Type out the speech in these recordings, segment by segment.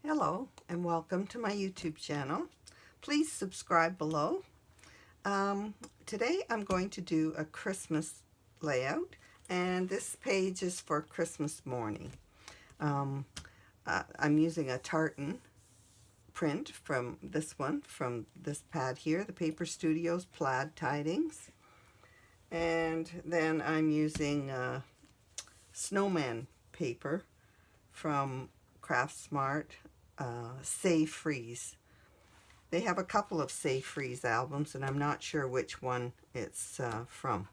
Hello and welcome to my YouTube channel. Please subscribe below. Today I'm going to do a Christmas layout, and this page is for Christmas morning. I'm using a tartan print from this pad here, the Paper Studios Plaid Tidings. And then I'm using snowman paper from Craftsmart, Save Freeze. They have a couple of Save Freeze albums, and I'm not sure which one it's from,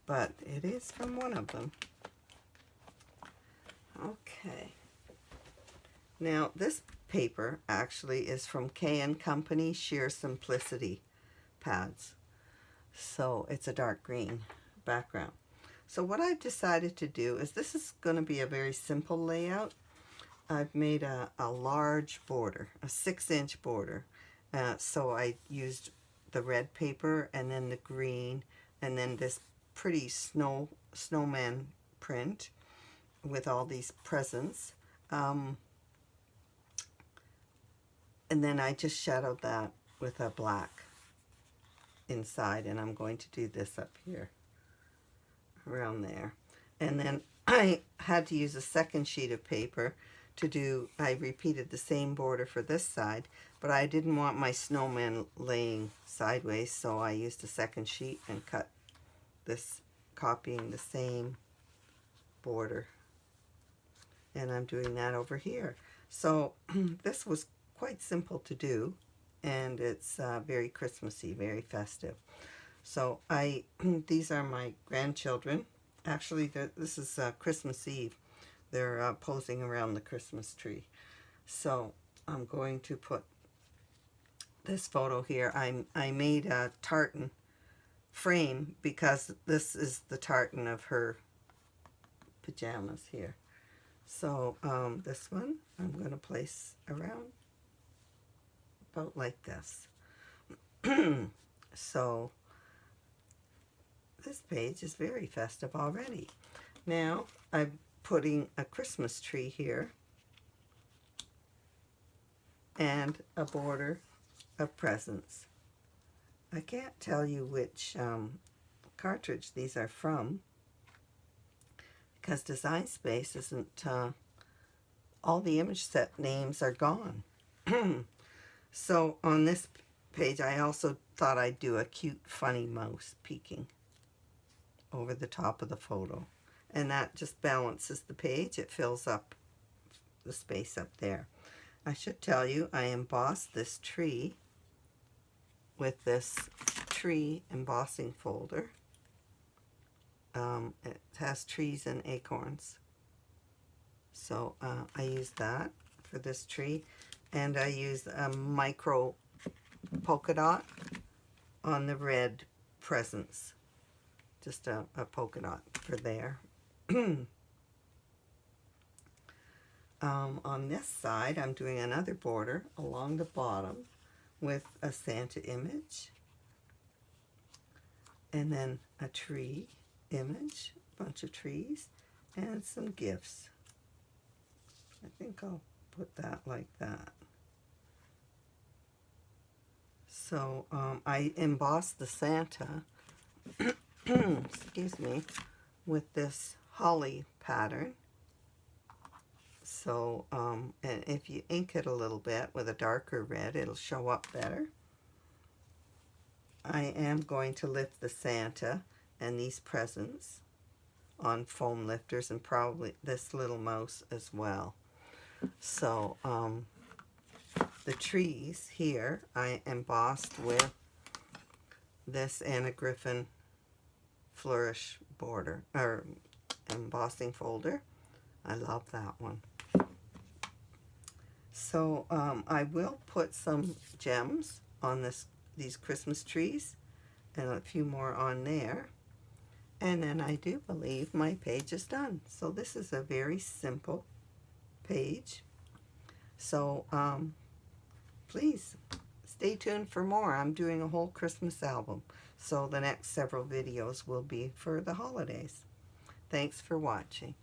but it is from one of them. Okay. Now, this paper actually is from K & Company Sheer Simplicity pads. So it's a dark green background. So what I've decided to do is, this is going to be a very simple layout. I've made a large border, a 6-inch border. So I used the red paper and then the green and then this pretty snowman print with all these presents. And then I just shadowed that with a black inside, and I'm going to do this up here around there. And then I had to use a second sheet of paper to do, I repeated the same border for this side, but I didn't want my snowman laying sideways, so I used a second sheet and cut this, copying the same border. And I'm doing that over here. So this was quite simple to do, and it's very Christmassy, very festive. So these are my grandchildren. Actually, this is Christmas Eve. They're posing around the Christmas tree. So I'm going to put this photo here. I made a tartan frame because this is the tartan of her pajamas here. So this one I'm going to place around about like this. So this page is very festive already. Now I'm putting a Christmas tree here and a border of presents. I can't tell you which cartridge these are from because Design Space isn't, all the image set names are gone. So on this page I also thought I'd do a cute funny mouse peeking over the top of the photo. And that just balances the page. It fills up the space up there. I should tell you, I embossed this tree with this tree embossing folder. It has trees and acorns. So I used that for this tree. And I used a micro polka dot on the red presents. Just a polka dot for there. On this side, I'm doing another border along the bottom with a Santa image, and then a tree image, a bunch of trees, and some gifts. I think I'll put that like that. So I embossed the Santa, excuse me, with this holly pattern. So and if you ink it a little bit with a darker red, it'll show up better. I am going to lift the Santa and these presents on foam lifters, and probably this little mouse as well. So the trees here I embossed with this Anna Griffin Flourish border, or embossing folder. I love that one. So I will put some gems on these Christmas trees and a few more on there. And then I do believe my page is done. So this is a very simple page. So please stay tuned for more. I'm doing a whole Christmas album. So the next several videos will be for the holidays. Thanks for watching.